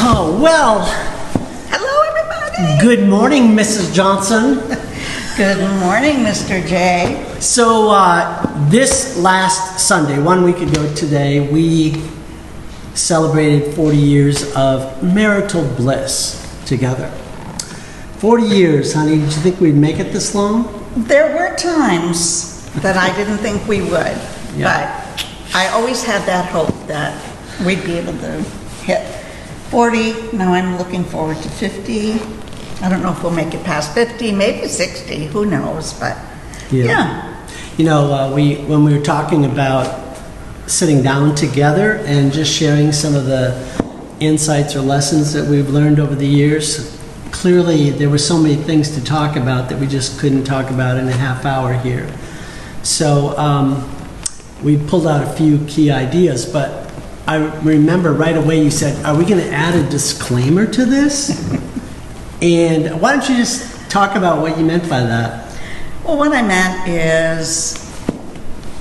Oh, well, Hello, everybody. good morning, Mrs. Johnson. Good morning, Mr. J. So, this last Sunday, 1 week ago today, we celebrated 40 years of marital bliss together. 40 years, honey. Did you think we'd make it this long? There were times that I didn't think we would, but I always had that hope that we'd be able to hit 40. Now I'm looking forward to 50. I don't know if we'll make it past 50, maybe 60, who knows, but yeah. You know, when we were talking about sitting down together and just sharing some of the insights or lessons that we've learned over the years, clearly there were so many things to talk about that we just couldn't talk about in a half hour here. So we pulled out a few key ideas, but I remember right away you said, are we going to add a disclaimer to this? And why don't you just talk about what you meant by that? Well, what I meant is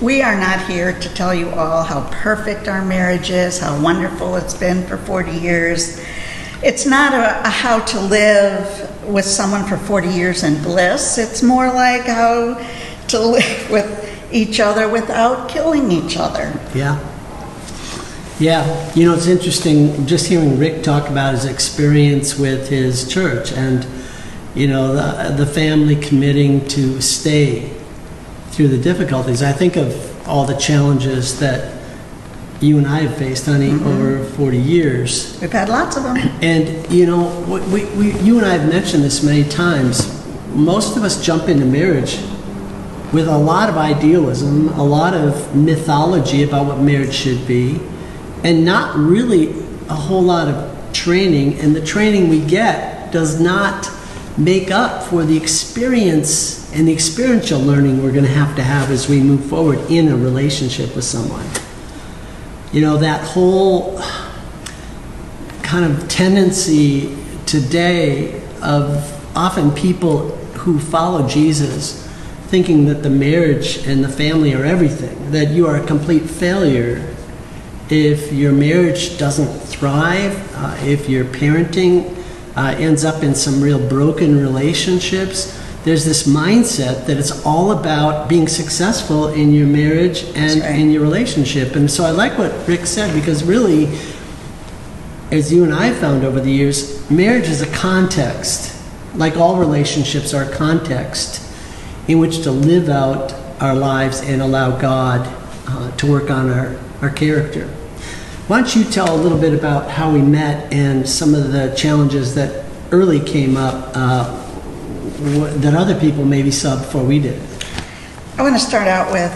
we are not here to tell you all how perfect our marriage is, how wonderful it's been for 40 years. It's not a how to live with someone for 40 years in bliss. It's more like how to live with each other without killing each other. Yeah. You know, it's interesting just hearing Rick talk about his experience with his church and, you know, the family committing to stay through the difficulties. I think of all the challenges that you and I have faced, honey, over 40 years. We've had lots of them. And, you know, you and I have mentioned this many times. Most of us jump into marriage with a lot of idealism, a lot of mythology about what marriage should be, and not really a whole lot of training. And the training we get does not make up for the experience and the experiential learning we're going to have as we move forward in a relationship with someone. You know, that whole kind of tendency today of often people who follow Jesus thinking that the marriage and the family are everything, that you are a complete failure if your marriage doesn't thrive, if your parenting ends up in some real broken relationships. There's this mindset that it's all about being successful in your marriage and in your relationship. And so I like what Rick said, because really, as you and I have found over the years, marriage is a context, like all relationships are a context in which to live out our lives and allow God to work on our character. Why don't you tell a little bit about how we met and some of the challenges that early came up that other people maybe saw before we did? I want to start out with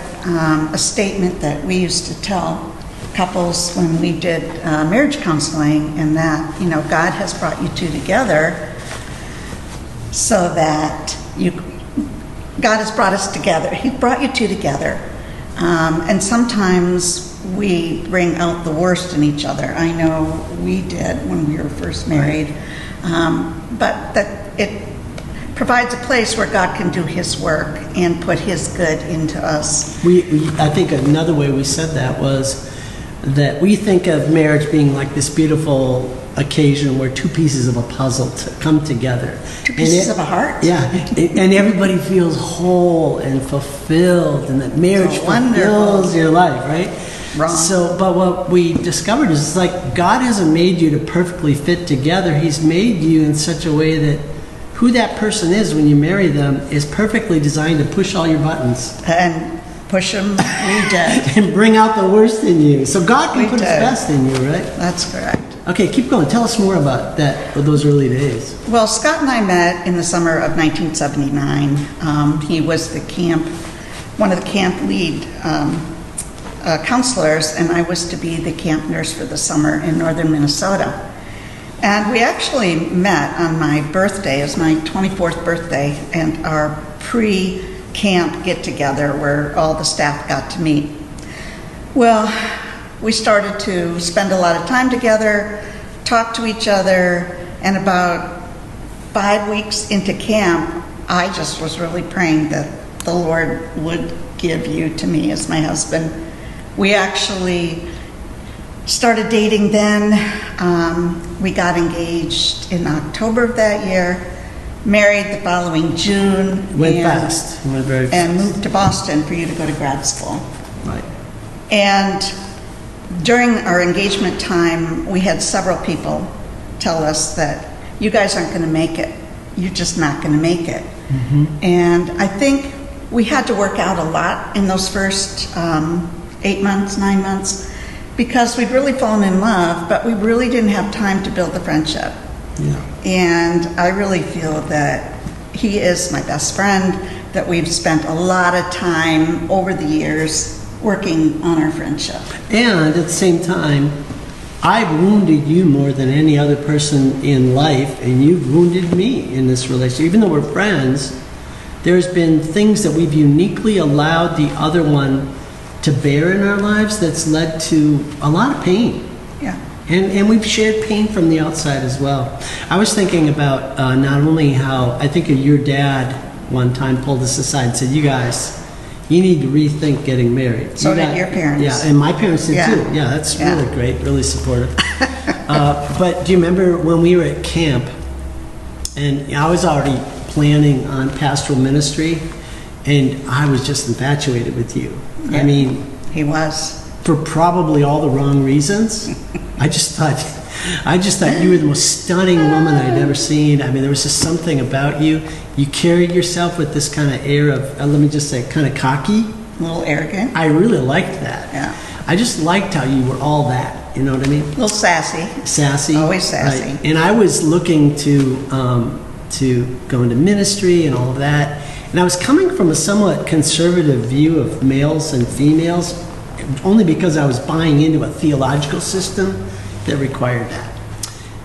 a statement that we used to tell couples when we did marriage counseling, and that, you know, God has brought you two together so that God has brought us together. He brought you two together. And sometimes we bring out the worst in each other. I know we did when we were first married. But that it provides a place where God can do His work and put His good into us. I think another way we said that was that we think of marriage being like this beautiful occasion where two pieces of a puzzle come together. Two pieces of a heart? Yeah, and everybody feels whole and fulfilled, and that marriage fulfills your life, right? Wrong. So, but what we discovered is it's like God hasn't made you to perfectly fit together. He's made you in such a way that who that person is when you marry them is perfectly designed to push all your buttons. And push them, we did. And bring out the worst in you. So God can put His best in you, right? That's correct. Okay, keep going. Tell us more about those early days. Well, Scott and I met in the summer of 1979. He was one of the camp lead counselors, and I was to be the camp nurse for the summer in northern Minnesota. And we actually met on my birthday. It was my 24th birthday, and our pre-camp get-together where all the staff got to meet. Well, we started to spend a lot of time together, talk to each other, and about 5 weeks into camp, I just was really praying that the Lord would give you to me as my husband. We actually started dating then. We got engaged in October of that year, married the following June. Went fast. Went very fast. And moved to Boston for you to go to grad school. Right. And during our engagement time, we had several people tell us that you guys aren't going to make it. You're just not going to make it. Mm-hmm. And I think we had to work out a lot in those first 8 months, 9 months, because we'd really fallen in love, but we really didn't have time to build the friendship. Yeah. And I really feel that he is my best friend, that we've spent a lot of time over the years working on our friendship. And at the same time, I've wounded you more than any other person in life, and you've wounded me in this relationship. Even though we're friends, there's been things that we've uniquely allowed the other one to bear in our lives that's led to a lot of pain. Yeah. And we've shared pain from the outside as well. I was thinking about not only how, I think your dad one time pulled us aside and said, you guys, you need to rethink getting married. So did your parents. Yeah, and my parents did too. Yeah, that's really great, really supportive. But do you remember when we were at camp, and I was already planning on pastoral ministry, and I was just infatuated with you. Yeah, I mean, he was. For probably all the wrong reasons. I just thought you were the most stunning woman I'd ever seen. I mean, there was just something about you. You carried yourself with this kind of air of, let me just say, kind of cocky. A little arrogant. I really liked that. Yeah. I just liked how you were all that. You know what I mean? A little sassy. Sassy. Always sassy. Right. And I was looking to go into ministry and all of that. And I was coming from a somewhat conservative view of males and females, only because I was buying into a theological system that required that.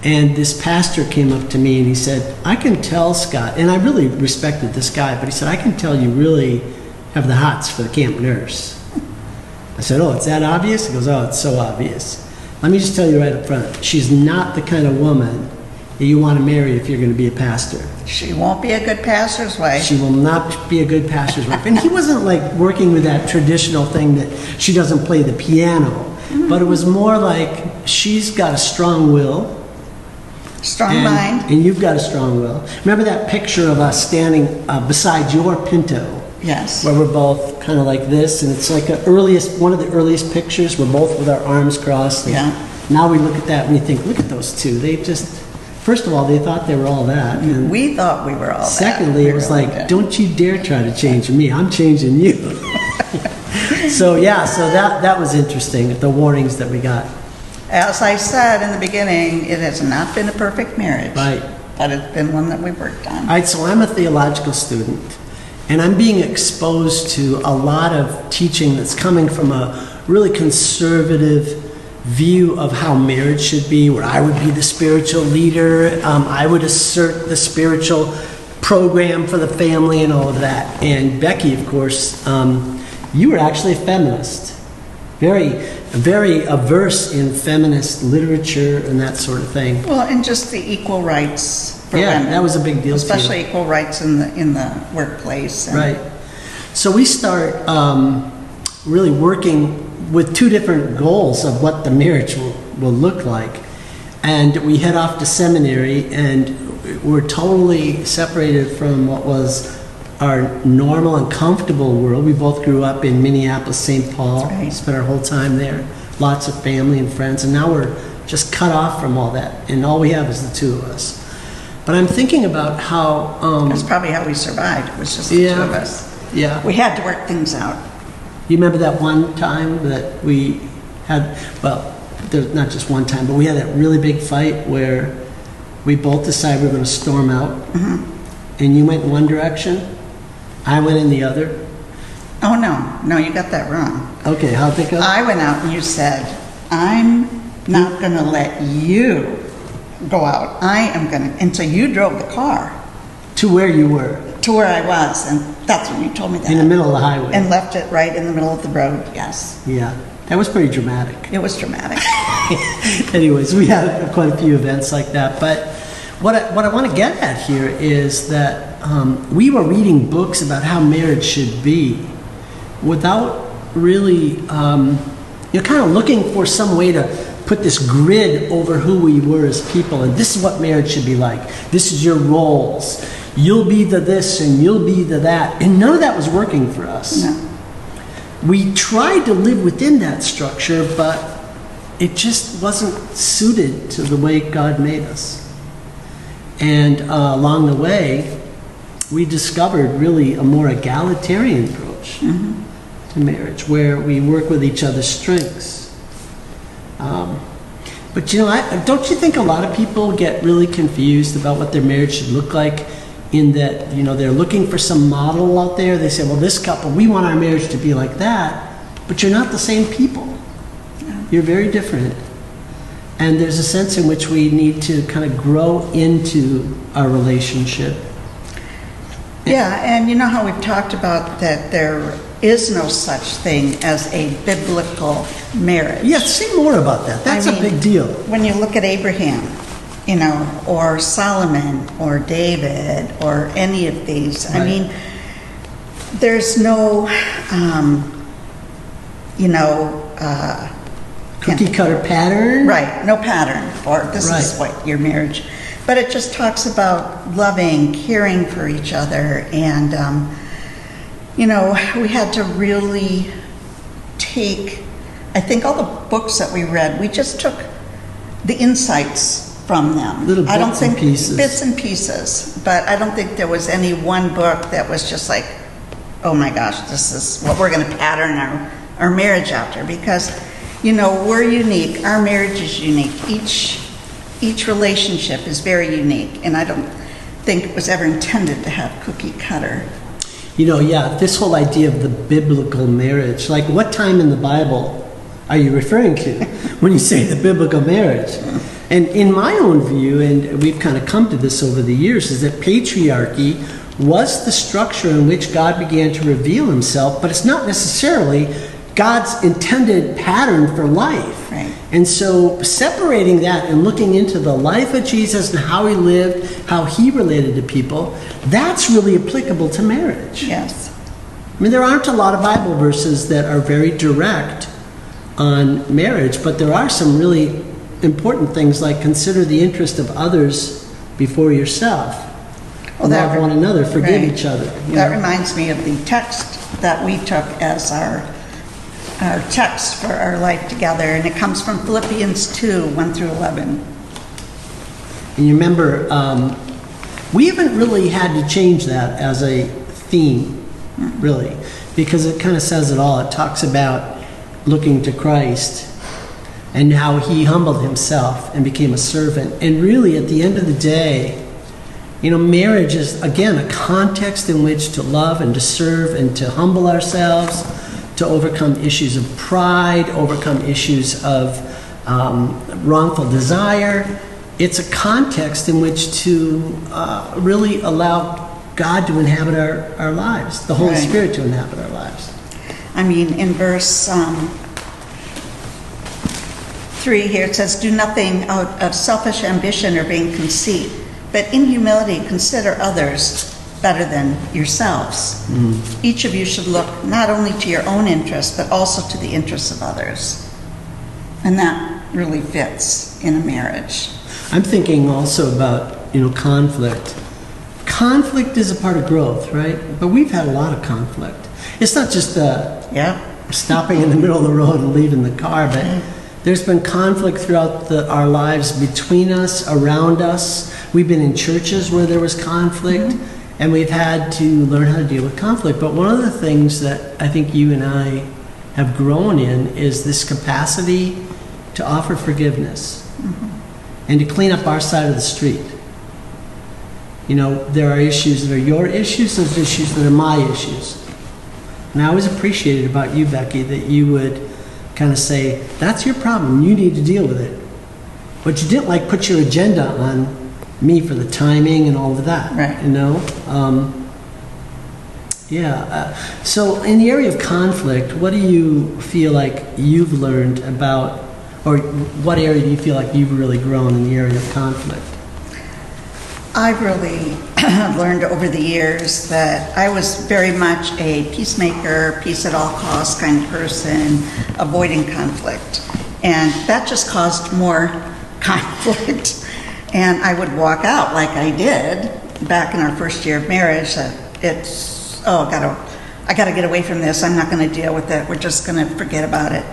And this pastor came up to me and he said, I can tell, Scott, and I really respected this guy, but he said, I can tell you really have the hots for the camp nurse. I said, oh, it's that obvious? He goes, oh, it's so obvious. Let me just tell you right up front, she's not the kind of woman that you want to marry if you're going to be a pastor. She won't be a good pastor's wife. She will not be a good pastor's wife. And he wasn't like working with that traditional thing that she doesn't play the piano, but it was more like she's got a strong will. Strong mind. And you've got a strong will. Remember that picture of us standing beside your Pinto? Yes. Where we're both kind of like this, and it's like one of the earliest pictures. We're both with our arms crossed. Yeah. Now we look at that and we think, look at those two. They just, first of all, they thought they were all that. And we thought we were all secondly, that. it was like, don't you dare try to change me. I'm changing you. So that was interesting, the warnings that we got. As I said in the beginning, it has not been a perfect marriage. Right. But it's been one that we've worked on. All right, so I'm a theological student, and I'm being exposed to a lot of teaching that's coming from a really conservative view of how marriage should be, where I would be the spiritual leader. I would assert the spiritual program for the family and all of that. And Becky, of course, you were actually a feminist. Very averse in feminist literature and that sort of thing. Well, and just the equal rights for women. Yeah, that was a big deal. Especially equal rights in the workplace. And right. So we start really working with two different goals of what the marriage will look like. And we head off to seminary, and we're totally separated from what was our normal and comfortable world. We both grew up in Minneapolis, St. Paul. Right. Spent our whole time there. Lots of family and friends. And now we're just cut off from all that. And all we have is the two of us. But I'm thinking about how... that's probably how we survived. It was just the two of us. Yeah. We had to work things out. You remember that one time that we had... Well, there's not just one time, but we had that really big fight where we both decided we were going to storm out. Mm-hmm. And you went in one direction. I went in the other. Oh, no, you got that wrong. Okay, how'd it go? I went out and you said, I'm not going to let you go out. I am going to, and so you drove the car. To where you were? To where I was, and that's when you told me that. In the middle of the highway. And left it right in the middle of the road, yes. Yeah, that was pretty dramatic. It was dramatic. Anyways, we had quite a few events like that, but what I want to get at here is that we were reading books about how marriage should be without really, kind of looking for some way to put this grid over who we were as people, and this is what marriage should be like. This is your roles. You'll be the this and you'll be the that. And none of that was working for us. No. We tried to live within that structure, but it just wasn't suited to the way God made us. And along the way, we discovered really a more egalitarian approach to marriage, where we work with each other's strengths. But you know, don't you think a lot of people get really confused about what their marriage should look like, in that, you know, they're looking for some model out there. They say, well, this couple, we want our marriage to be like that, but you're not the same people. No. You're very different. And there's a sense in which we need to kind of grow into our relationship. Yeah, and you know how we've talked about that there is no such thing as a biblical marriage. Yeah, say more about that. That's a big deal. When you look at Abraham, you know, or Solomon, or David, or any of these, Right. I mean, there's no, Cookie cutter pattern. right, no pattern for this is Right. what your marriage, but it just talks about loving, caring for each other, and you know, we had to really take, I think all the books that we read, we just took the insights from them. Little I don't bits and think pieces. bits and pieces, but I don't think there was any one book that was just like, oh my gosh, this is what we're going to pattern our marriage after, because you know, we're unique. Our marriage is unique. Each relationship is very unique, and I don't think it was ever intended to have cookie cutter. You know, yeah, this whole idea of the biblical marriage, like what time in the Bible are you referring to when you say the biblical marriage? And in my own view, and we've kind of come to this over the years, is that patriarchy was the structure in which God began to reveal himself, but it's not necessarily God's intended pattern for life. Right. And so separating that and looking into the life of Jesus and how he lived, how he related to people, that's really applicable to marriage. Yes. I mean, there aren't a lot of Bible verses that are very direct on marriage, but there are some really important things like consider the interest of others before yourself. Love one another, forgive each other. That reminds me of the text that we took as our text for our life together, and it comes from Philippians 2, 1 through 11. And you remember, we haven't really had to change that as a theme, really, because it kind of says it all. It talks about looking to Christ and how he humbled himself and became a servant. And really, at the end of the day, you know, marriage is, again, a context in which to love and to serve and to humble ourselves, to overcome issues of pride, overcome issues of wrongful desire. It's a context in which to really allow God to inhabit our lives, the Holy Right. Spirit to inhabit our lives. I mean, in verse 3 here, it says, do nothing out of selfish ambition or vain conceit, but in humility consider others better than yourselves. Each of you should look not only to your own interests, but also to the interests of others. And that really fits in a marriage. I'm thinking also about, you know, conflict. Conflict is a part of growth, right? But we've had a lot of conflict. It's not just Yeah. stopping in the middle of the road and leaving the car, but there's been conflict throughout our lives, between us, around us. We've been in churches where there was conflict, and we've had to learn how to deal with conflict. But one of the things that I think you and I have grown in is this capacity to offer forgiveness and to clean up our side of the street. You know, there are issues that are your issues, there's issues that are my issues. And I always appreciated about you, Becky, that you would kind of say, that's your problem, you need to deal with it. But you didn't like put your agenda on me for the timing and all of that, Right. you know? So in the area of conflict, what do you feel like you've learned about, or what area do you feel like you've really grown in the area of conflict? I've really learned over the years that I was very much a peacemaker, peace at all costs kind of person, avoiding conflict. And that just caused more conflict. And I would walk out like I did back in our first year of marriage. I gotta get away from this. I'm not gonna deal with it. We're just gonna forget about it.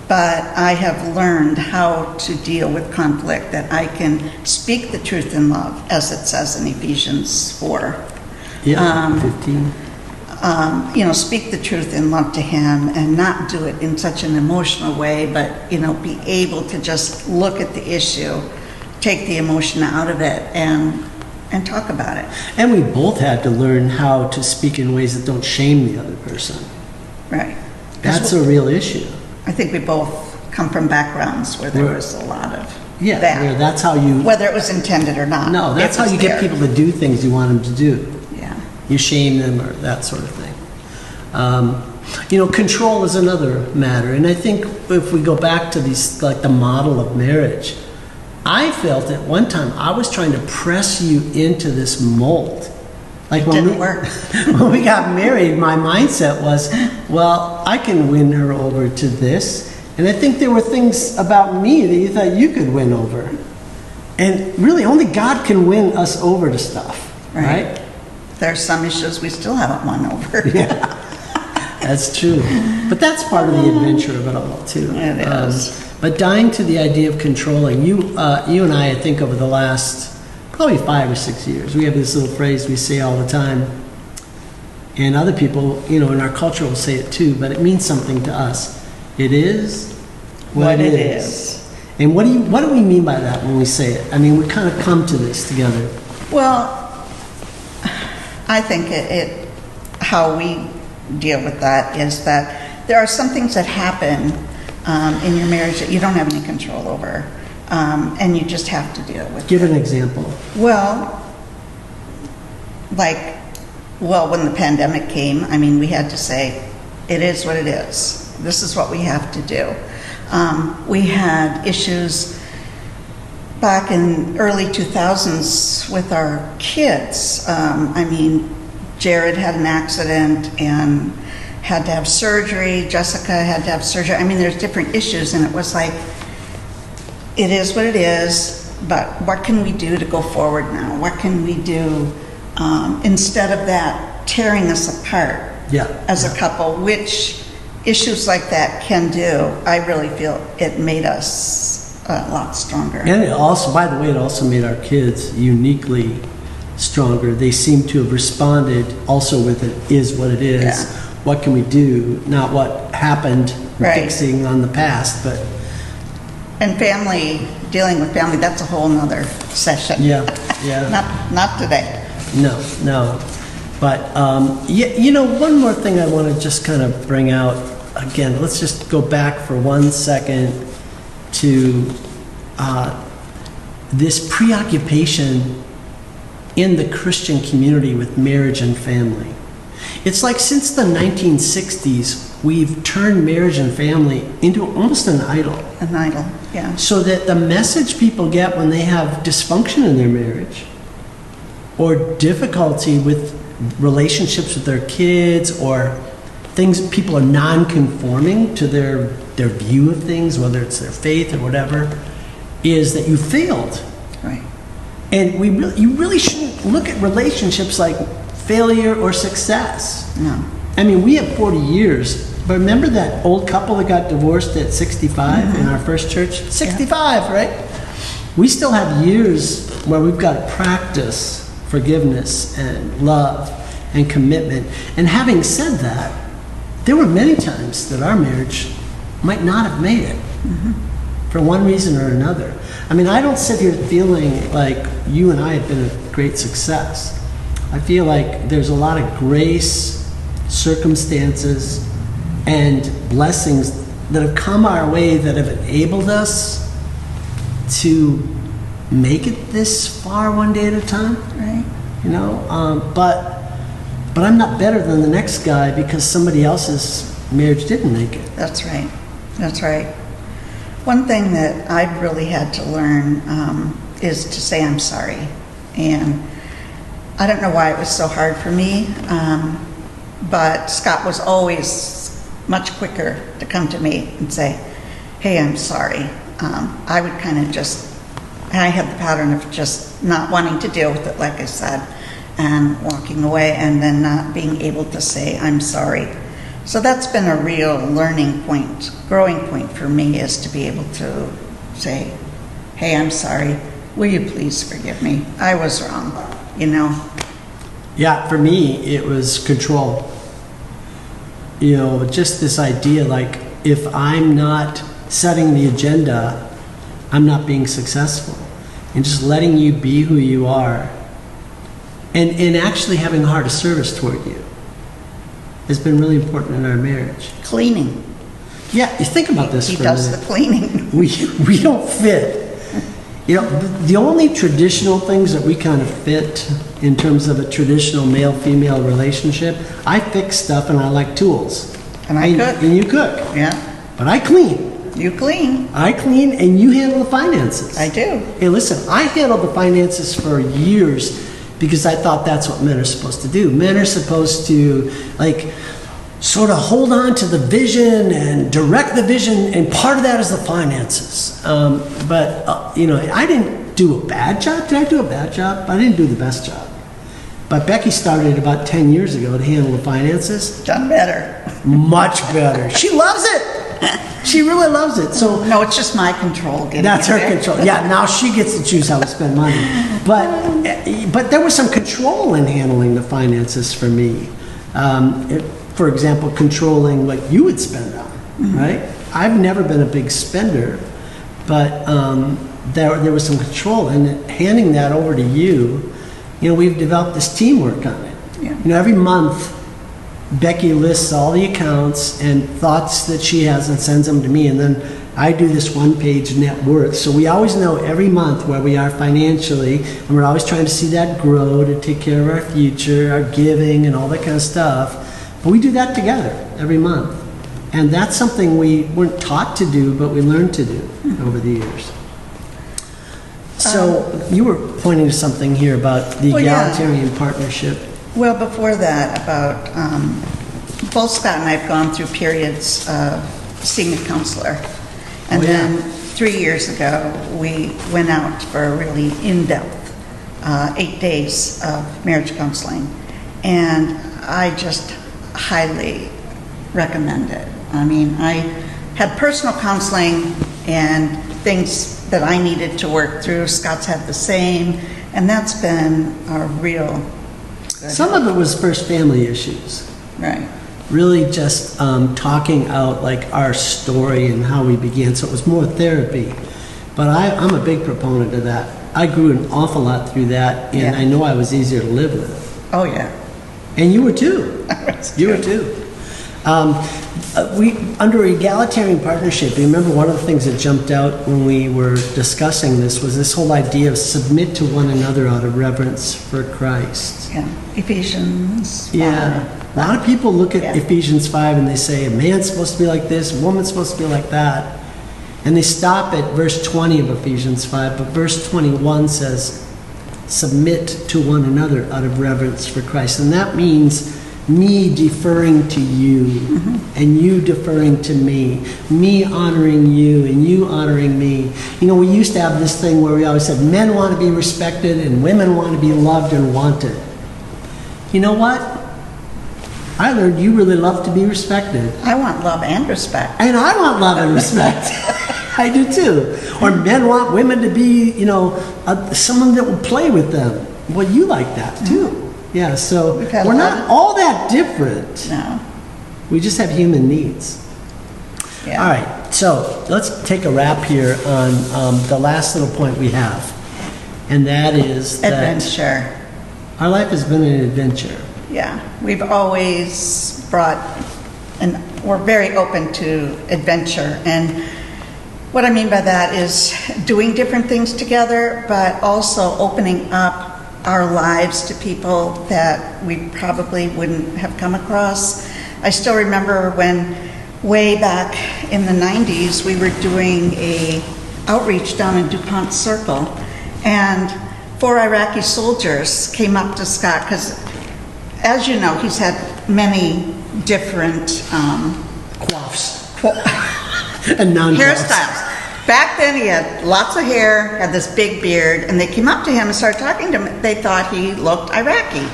But I have learned how to deal with conflict, that I can speak the truth in love, as it says in Ephesians 4. Yeah, 15. Speak the truth in love to him and not do it in such an emotional way, but, be able to just look at the issue, take the emotion out of it, and talk about it. And we both had to learn how to speak in ways that don't shame the other person. Right. That's a real issue. I think we both come from backgrounds where there was a lot of that. Where that's how you... Whether it was intended or not. No, that's how you get people to do things you want them to do. Yeah. You shame them or that sort of thing. Control is another matter. And I think if we go back to these, like the model of marriage, I felt at one time I was trying to press you into this mold. Like when Didn't work. when we got married, my mindset was, well, I can win her over to this. And I think there were things about me that you thought you could win over. And really, only God can win us over to stuff, right? There's some issues we still haven't won over. Yeah, that's true. But that's part of the adventure of it all, too. It is. But dying to the idea of controlling, you and I think over the last probably 5 or 6 years, we have this little phrase we say all the time, and other people, in our culture will say it too, but it means something to us. It is what it is. And what do we mean by that when we say it? I mean, we kind of come to this together. Well, I think how we deal with that is that there are some things that happen in your marriage that you don't have any control over, and you just have to deal with. Give an example. Well, when the pandemic came, we had to say, it is what it is. This is what we have to do. We had issues back in early 2000s with our kids. Jared had an accident and had to have surgery. Jessica had to have surgery. There's different issues, and it was like, it is what it is, but what can we do to go forward now? What can we do instead of that tearing us apart as a couple, which issues like that can do? I really feel it made us a lot stronger. And it also, by the way, it also made our kids uniquely stronger. They seem to have responded also with it is what it is. Yeah. What can we do? Not what happened, fixing on the past, but... And dealing with family, that's a whole nother session. Yeah. Not today. No. But, one more thing I want to just kind of bring out. Again, let's just go back for 1 second to this preoccupation in the Christian community with marriage and family. It's like since the 1960s, we've turned marriage and family into almost an idol. An idol, yeah. So that the message people get when they have dysfunction in their marriage or difficulty with relationships with their kids or things, people are non-conforming to their view of things, whether it's their faith or whatever, is that you failed. Right. And you really shouldn't look at relationships like failure or success. No. We have 40 years, but remember that old couple that got divorced at 65 in our first church? 65, right? We still have years where we've got to practice forgiveness and love and commitment. And having said that, there were many times that our marriage might not have made it for one reason or another. I don't sit here feeling like you and I have been a great success. I feel like there's a lot of grace, circumstances, and blessings that have come our way that have enabled us to make it this far one day at a time. Right. But I'm not better than the next guy because somebody else's marriage didn't make it. That's right. One thing that I've really had to learn is to say I'm sorry. And I don't know why it was so hard for me, but Scott was always much quicker to come to me and say, hey, I'm sorry. I would kind of I had the pattern of just not wanting to deal with it, like I said, and walking away, and then not being able to say, I'm sorry. So that's been a real learning point, growing point for me, is to be able to say, hey, I'm sorry. Will you please forgive me? I was wrong, you know? Yeah, for me, it was control. You know, just this idea, like, if I'm not setting the agenda, I'm not being successful. And just letting you be who you are, and actually having a heart of service toward you, has been really important in our marriage. Cleaning. Yeah, you think about this He for a does minute. the cleaning. We don't fit. You know, the only traditional things that we kind of fit in terms of a traditional male-female relationship, I fix stuff and I like tools. And I cook. And you cook. Yeah. But I clean. You clean. I clean and you handle the finances. I do. Hey, listen, I handled the finances for years because I thought that's what men are supposed to do. Men are supposed to, like, sort of hold on to the vision and direct the vision, and part of that is the finances. You know, I didn't do a bad job. Did I do a bad job? I didn't do the best job. But Becky started about 10 years ago to handle the finances. Done better. Much better. She loves it. She really loves it. So No, it's just my control. that's her control. Yeah, now she gets to choose how to spend money. But there was some control in handling the finances for me. For example, controlling what you would spend on, right? I've never been a big spender, but there was some control, and handing that over to you, you know, we've developed this teamwork on it. Yeah. You know, every month, Becky lists all the accounts and thoughts that she has and sends them to me, and then I do this one-page net worth. So we always know every month where we are financially, and we're always trying to see that grow to take care of our future, our giving, and all that kind of stuff. But we do that together every month. And that's something we weren't taught to do, but we learned to do over the years. So you were pointing to something here about the egalitarian partnership. Well, before that, about both Scott and I have gone through periods of seeing a counselor. And then 3 years ago, we went out for a really in-depth 8 days of marriage counseling. And I just highly recommend it. I mean, I had personal counseling and things that I needed to work through. Scott's had the same, and that's been a real good Some of it was first family issues. right. Really just talking out like our story and how we began. So it was more therapy. But I'm a big proponent of that. I grew an awful lot through that, and Yeah. I know I was easier to live with. Oh, yeah. And you were too. You were too. We under egalitarian partnership, you remember one of the things that jumped out when we were discussing this was this whole idea of submit to one another out of reverence for Christ. Yeah. Ephesians 5. Yeah. A lot of people look at Yeah. Ephesians 5 and they say, a man's supposed to be like this, a woman's supposed to be like that. And they stop at verse 20 of Ephesians 5, but verse 21 says, submit to one another out of reverence for Christ. And that means me deferring to you, and you deferring to me honoring you and you honoring me. You know, we used to have this thing where we always said men want to be respected and women want to be loved and wanted. You know what? I learned you really love to be respected. I want love and respect. And I want love and respect. I do too. Or men want women to be, you know, someone that will play with them. Well, you like that too. Yeah, so We've had we're a not lot. all that different. No. We just have human needs. Yeah. All right, so let's take a wrap here on the last little point we have. And that is that Adventure. our life has been an adventure. Yeah. We've always brought, and we're very open to adventure. And what I mean by that is doing different things together, but also opening up our lives to people that we probably wouldn't have come across. I still remember when way back in the 90s we were doing a outreach down in DuPont Circle, and 4 Iraqi soldiers came up to Scott because, as you know, he's had many different Quaffs. And hairstyles. Back then, he had lots of hair, had this big beard, and they came up to him and started talking to him. They thought he looked Iraqi.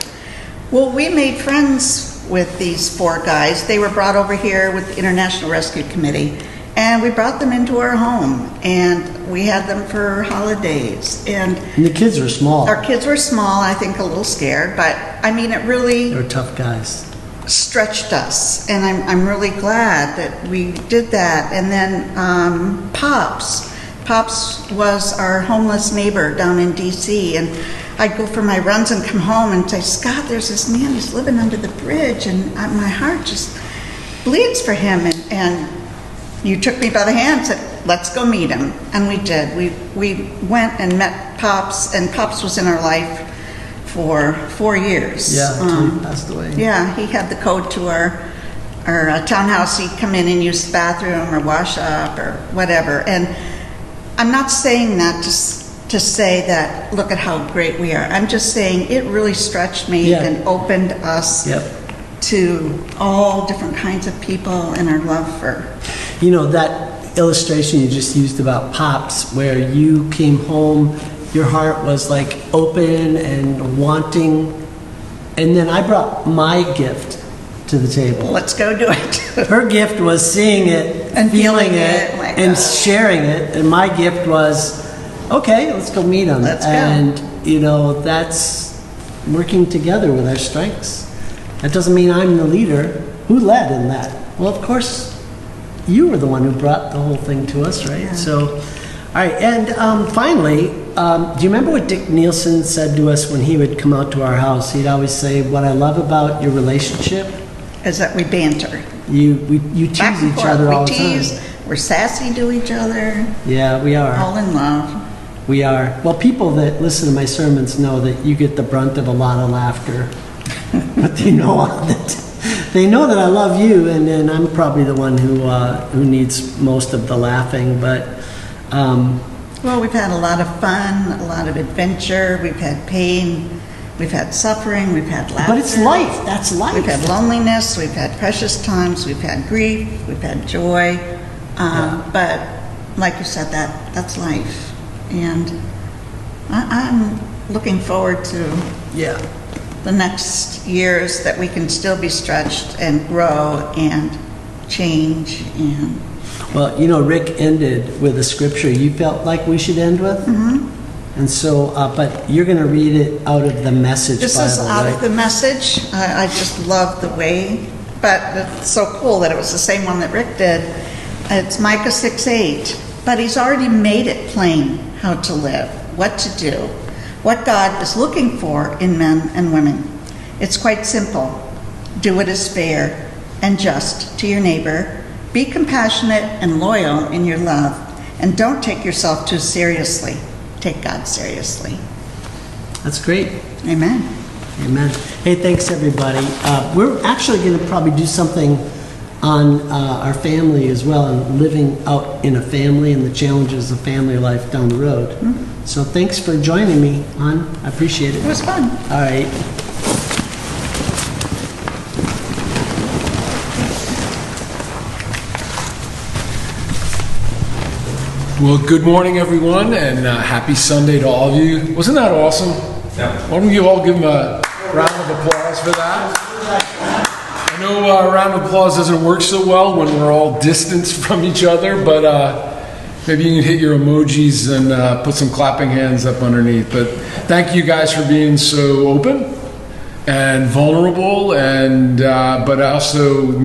Well, we made friends with these 4 guys. They were brought over here with the International Rescue Committee, and we brought them into our home, and we had them for holidays. And the kids were small. our kids were small, I think a little scared, but I mean, it really They were tough guys. stretched us, and I'm really glad that we did that. And then Pops was our homeless neighbor down in DC, and I'd go for my runs and come home and say, Scott, there's this man who's living under the bridge, and my heart just bleeds for him. And you took me by the hand and said, let's go meet him. And we did. We went and met Pops, and Pops was in our life for 4 years. Yeah, until he passed away. Yeah, he had the code to our townhouse. He'd come in and use the bathroom or wash up or whatever. And I'm not saying that to say that, look at how great we are. I'm just saying it really stretched me and opened us to all different kinds of people and our love for. You know, that illustration you just used about Pops, where you came home, your heart was like open and wanting, and then I brought my gift to the table. Let's go do it. Her gift was seeing it And feeling feeling it, it, my and God. sharing it, and my gift was, okay, let's go meet him. Let's go. And you know, that's working together with our strengths. That doesn't mean I'm the leader. Who led in that? Well, of course, you were the one who brought the whole thing to us, right? Yeah. So, all right, and finally, do you remember what Dick Nielsen said to us when he would come out to our house? He'd always say, what I love about your relationship, Is that we banter. you tease Back and each forth. other all We the tease. time. We're sassy to each other. Yeah, we are. All in love. We are. Well, people that listen to my sermons know that you get the brunt of a lot of laughter. But they know that I love you, and then I'm probably the one who needs most of the laughing. But Well, we've had a lot of fun, a lot of adventure. We've had pain. We've had suffering. We've had laughter. but it's life. That's life. We've had loneliness. We've had precious times. We've had grief. We've had joy. But like you said, that's life. And I'm looking forward to Yeah. the next years that we can still be stretched and grow and change. And Well, you know, Rick ended with a scripture you felt like we should end with. Mm-hmm. And so, but you're going to read it out of the Message this Bible, is out right? of the Message. I just love the way, but it's so cool that it was the same one that Rick did. It's Micah 6:8. But he's already made it plain how to live, what to do, what God is looking for in men and women. It's quite simple. Do what is fair and just to your neighbor. Be compassionate and loyal in your love. And don't take yourself too seriously. Take God seriously. That's great. Amen. Amen. Hey, thanks everybody. We're actually going to probably do something on our family as well, and living out in a family and the challenges of family life down the road. Mm-hmm. So thanks for joining me, hon. I appreciate it. It was fun. All right. Well, good morning, everyone, and happy Sunday to all of you. Wasn't that awesome? Yeah. Why don't you all give them a round of applause for that? I know a round of applause doesn't work so well when we're all distanced from each other, but maybe you can hit your emojis and put some clapping hands up underneath. But thank you guys for being so open and vulnerable, and but also